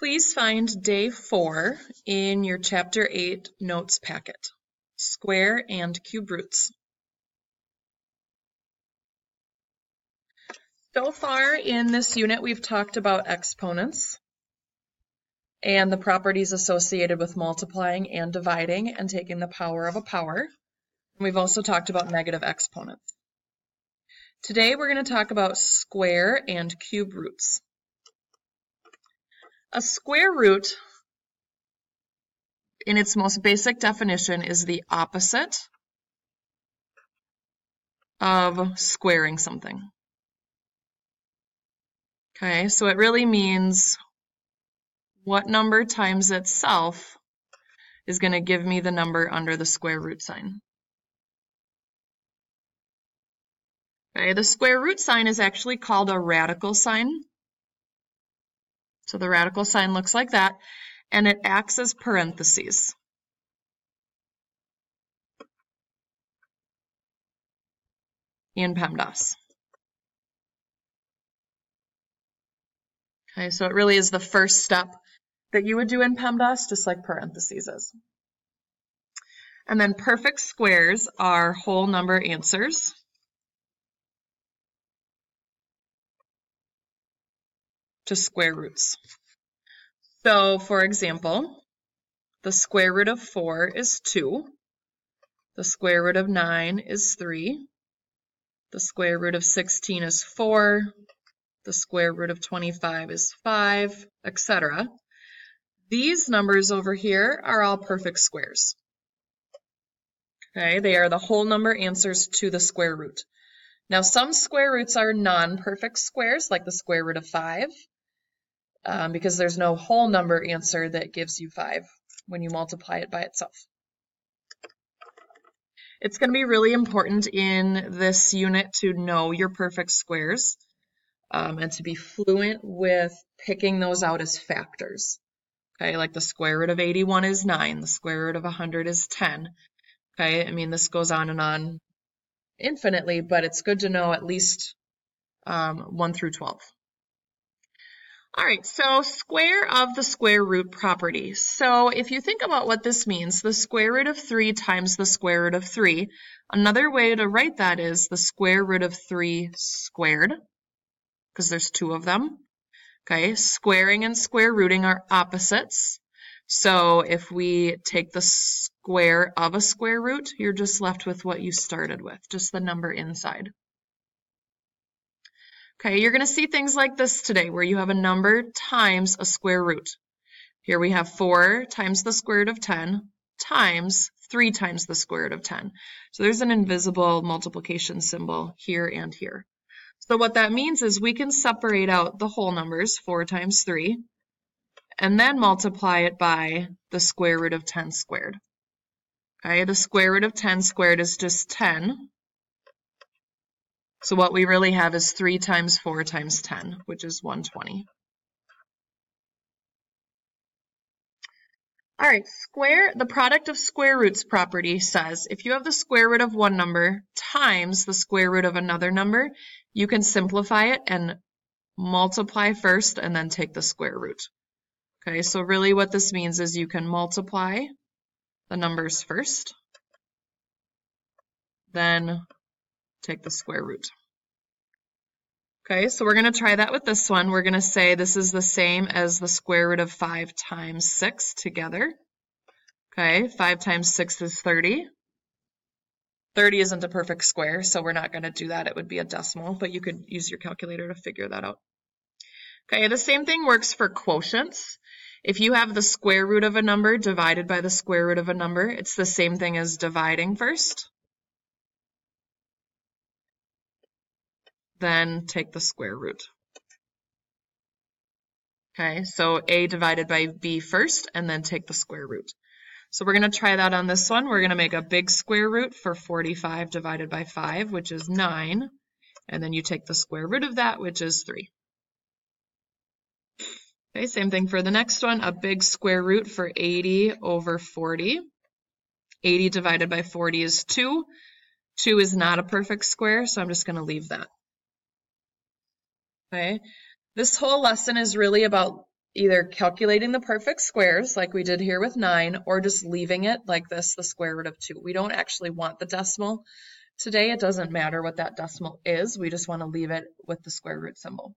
Please find day 4 in your Chapter 8 notes packet, square and cube roots. So far in this unit, we've talked about exponents and the properties associated with multiplying and dividing and taking the power of a power. We've also talked about negative exponents. Today, we're going to talk about square and cube roots. A square root, in its most basic definition, is the opposite of squaring something. Okay, so it really means what number times itself is going to give me the number under the square root sign. Okay, the square root sign is actually called a radical sign. So the radical sign looks like that, and it acts as parentheses. In PEMDAS. Okay, so it really is the first step that you would do in PEMDAS, just like parentheses is. And then perfect squares are whole number answers. To square roots. So, for example, the square root of 4 is 2. The square root of 9 is 3. The square root of 16 is 4. The square root of 25 is 5, etc. These numbers over here are all perfect squares. Okay, they are the whole number answers to the square root. Now, some square roots are non-perfect squares, like the square root of 5. Because there's no whole number answer that gives you 5 when you multiply it by itself. It's going to be really important in this unit to know your perfect squares and to be fluent with picking those out as factors. Okay, like the square root of 81 is 9, the square root of 100 is 10. Okay, I mean, this goes on and on infinitely, but it's good to know at least 1 through 12. All right, so square of the square root property. So if you think about what this means, the square root of 3 times the square root of 3, another way to write that is the square root of 3 squared, because there's 2 of them. Okay, squaring and square rooting are opposites. So if we take the square of a square root, you're just left with what you started with, just the number inside. Okay, you're going to see things like this today where you have a number times a square root. Here we have 4 times the square root of 10 times 3 times the square root of 10. So there's an invisible multiplication symbol here and here. So what that means is we can separate out the whole numbers, 4 times 3, and then multiply it by the square root of 10 squared. Okay, the square root of 10 squared is just 10. So what we really have is 3 times 4 times 10, which is 120. All right, the product of square roots property says if you have the square root of one number times the square root of another number, you can simplify it and multiply first and then take the square root. Okay, so really what this means is you can multiply the numbers first, then take the square root. Okay, so we're going to try that with this one. We're going to say this is the same as the square root of 5 times 6 together. Okay, 5 times 6 is 30. 30 isn't a perfect square, so we're not going to do that. It would be a decimal, but you could use your calculator to figure that out. Okay, the same thing works for quotients. If you have the square root of a number divided by the square root of a number, it's the same thing as dividing first. Then take the square root. Okay, so A divided by B first, and then take the square root. So we're going to try that on this one. We're going to make a big square root for 45 divided by 5, which is 9. And then you take the square root of that, which is 3. Okay, same thing for the next one, a big square root for 80 over 40. 80 divided by 40 is 2. 2 is not a perfect square, so I'm just going to leave that. Okay, this whole lesson is really about either calculating the perfect squares like we did here with 9, or just leaving it like this, the square root of 2. We don't actually want the decimal today. It doesn't matter what that decimal is. We just want to leave it with the square root symbol.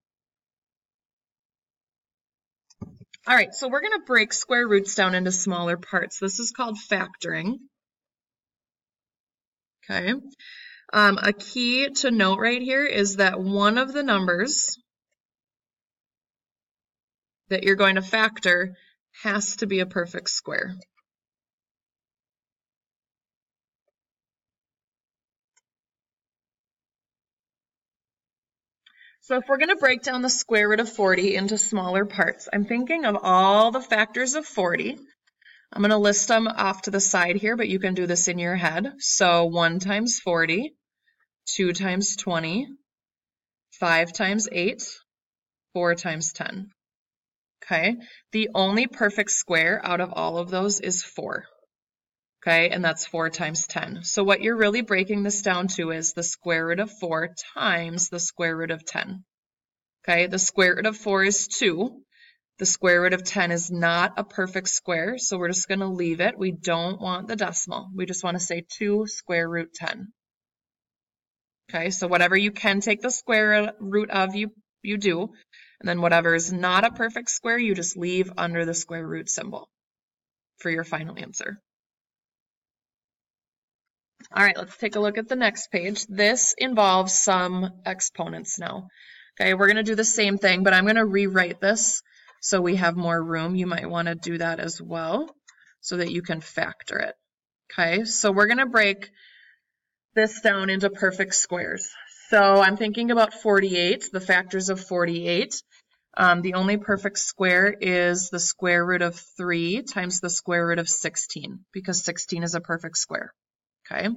All right, so we're going to break square roots down into smaller parts. This is called factoring. Okay. A key to note right here is that one of the numbers that you're going to factor has to be a perfect square. So if we're going to break down the square root of 40 into smaller parts, I'm thinking of all the factors of 40. I'm going to list them off to the side here, but you can do this in your head. So 1 times 40, 2 times 20, 5 times 8, 4 times 10. Okay, the only perfect square out of all of those is 4. Okay, and that's 4 times 10. So what you're really breaking this down to is the square root of 4 times the square root of 10. Okay, the square root of 4 is 2. The square root of 10 is not a perfect square, so we're just going to leave it. We don't want the decimal. We just want to say 2 square root 10. Okay, so whatever you can take the square root of, you do. And then whatever is not a perfect square, you just leave under the square root symbol for your final answer. All right, let's take a look at the next page. This involves some exponents now. Okay, we're going to do the same thing, but I'm going to rewrite this so we have more room. You might want to do that as well so that you can factor it. Okay, so we're going to break this down into perfect squares. So I'm thinking about 48, the factors of 48. The only perfect square is the square root of 3 times the square root of 16, because 16 is a perfect square. Okay,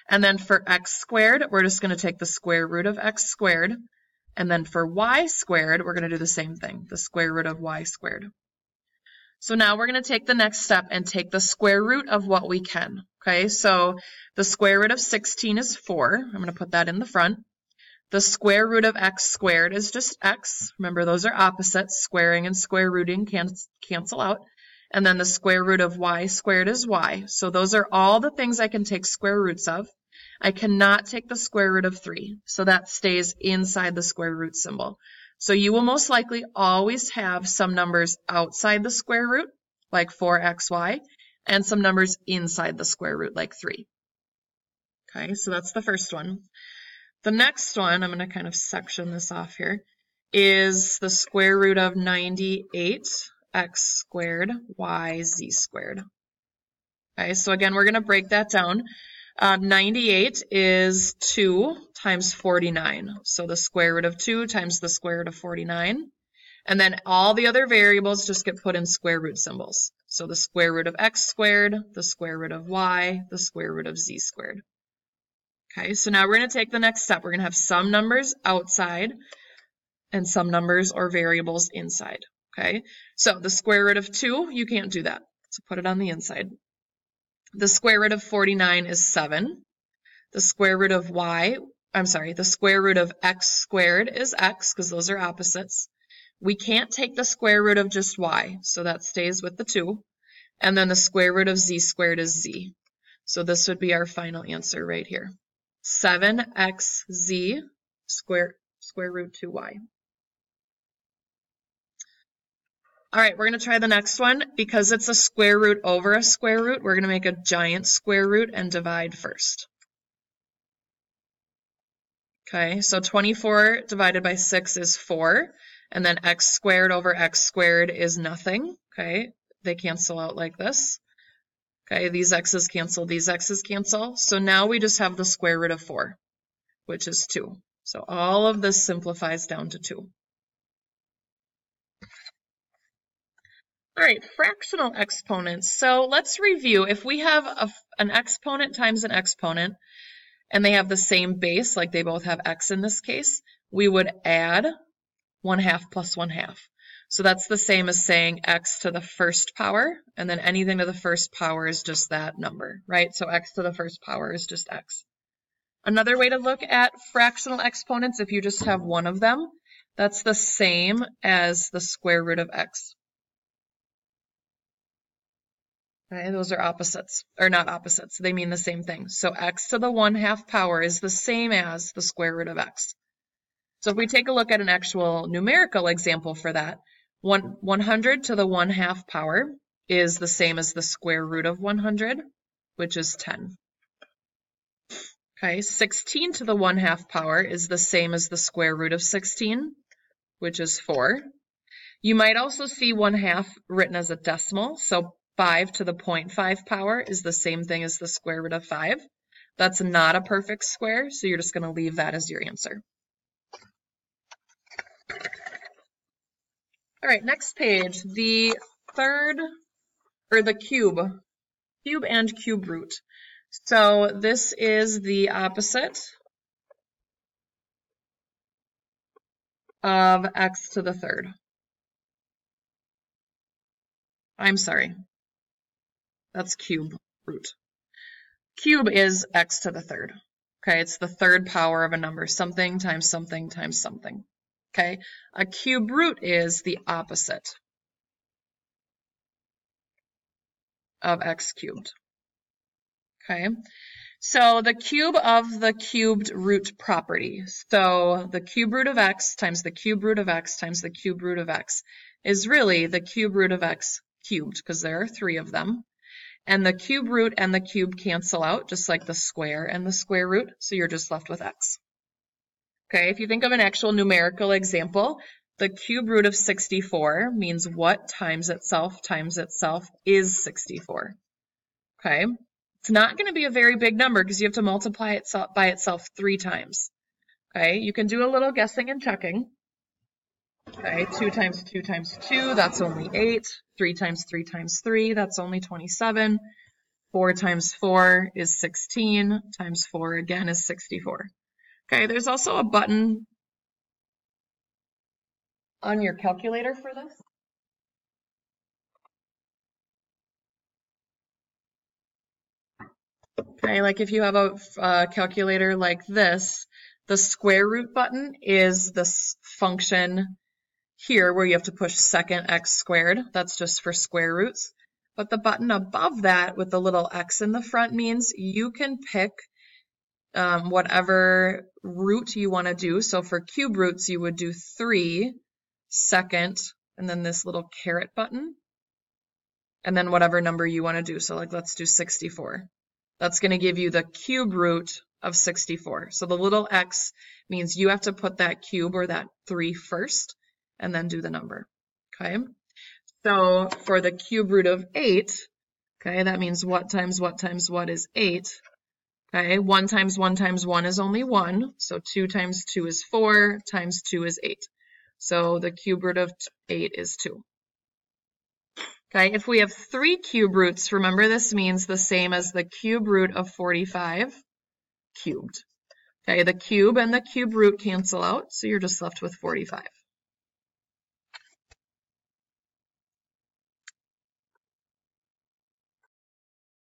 and then for x squared, we're just going to take the square root of x squared. And then for y squared, we're going to do the same thing, the square root of y squared. So now we're going to take the next step and take the square root of what we can. Okay, so the square root of 16 is 4. I'm going to put that in the front. The square root of x squared is just x. Remember, those are opposites. Squaring and square rooting cancel out. And then the square root of y squared is y. So those are all the things I can take square roots of. I cannot take the square root of 3, so that stays inside the square root symbol. So you will most likely always have some numbers outside the square root, like 4xy, and some numbers inside the square root, like 3. Okay, so that's the first one. The next one, I'm going to kind of section this off here, is the square root of 98 x squared y z squared. Okay, so again, we're going to break that down. 98 is 2 times 49. So the square root of 2 times the square root of 49. And then all the other variables just get put in square root symbols. So the square root of x squared, the square root of y, the square root of z squared. Okay, so now we're going to take the next step. We're going to have some numbers outside and some numbers or variables inside. Okay, so the square root of 2, you can't do that. So put it on the inside. The square root of 49 is 7. The square root of the square root of x squared is x, because those are opposites. We can't take the square root of just y, so that stays with the 2. And then the square root of z squared is z. So this would be our final answer right here. 7xz square root 2y. All right, we're going to try the next one. Because it's a square root over a square root, we're going to make a giant square root and divide first. Okay, so 24 divided by 6 is 4, and then x squared over x squared is nothing. Okay, they cancel out like this. Okay, these x's cancel, these x's cancel. So now we just have the square root of 4, which is 2. So all of this simplifies down to 2. All right, fractional exponents. So let's review. If we have an exponent times an exponent, and they have the same base, like they both have x in this case, we would add 1/2 plus 1/2. So that's the same as saying x to the first power, and then anything to the first power is just that number, right? So x to the first power is just x. Another way to look at fractional exponents, if you just have one of them, that's the same as the square root of x. Okay, those are opposites, or not opposites. They mean the same thing. So x to the 1/2 power is the same as the square root of x. So if we take a look at an actual numerical example for that, 100 to the 1/2 power is the same as the square root of 100, which is 10. Okay, 16 to the 1/2 power is the same as the square root of 16, which is 4. You might also see 1/2 written as a decimal, so 5 to the 0.5 power is the same thing as the square root of 5. That's not a perfect square, so you're just going to leave that as your answer. All right, next page, the third, or the cube and cube root. So this is the opposite of x to the third. I'm sorry, that's cube root. Cube is x to the third. Okay, it's the third power of a number, something times something times something. Okay, a cube root is the opposite of x cubed. Okay, so the cube of the cubed root property. So the cube root of x times the cube root of x times the cube root of x is really the cube root of x cubed, because there are 3 of them. And the cube root and the cube cancel out, just like the square and the square root, so you're just left with x. Okay, if you think of an actual numerical example, the cube root of 64 means what times itself is 64. Okay, it's not going to be a very big number because you have to multiply it by itself 3 times. Okay, you can do a little guessing and checking. Okay, 2 times 2 times 2, that's only 8. 3 times 3 times 3, that's only 27. 4 times 4 is 16, times 4 again is 64. Okay, there's also a button on your calculator for this. Okay, like if you have a calculator like this, the square root button is this function here where you have to push second x squared. That's just for square roots. But the button above that with the little x in the front means you can pick whatever root you want to do. So for cube roots, you would do 3 second, and then this little caret button, and then whatever number you want to do. So like let's do 64. That's going to give you the cube root of 64. So the little x means you have to put that cube or that 3 first, and then do the number. Okay. So for the cube root of 8, okay, that means what times what times what is 8. Okay, 1 times 1 times 1 is only 1. So 2 times 2 is 4, times 2 is 8. So the cube root of 8 is 2. Okay, if we have 3 cube roots, remember this means the same as the cube root of 45 cubed. Okay, the cube and the cube root cancel out, so you're just left with 45.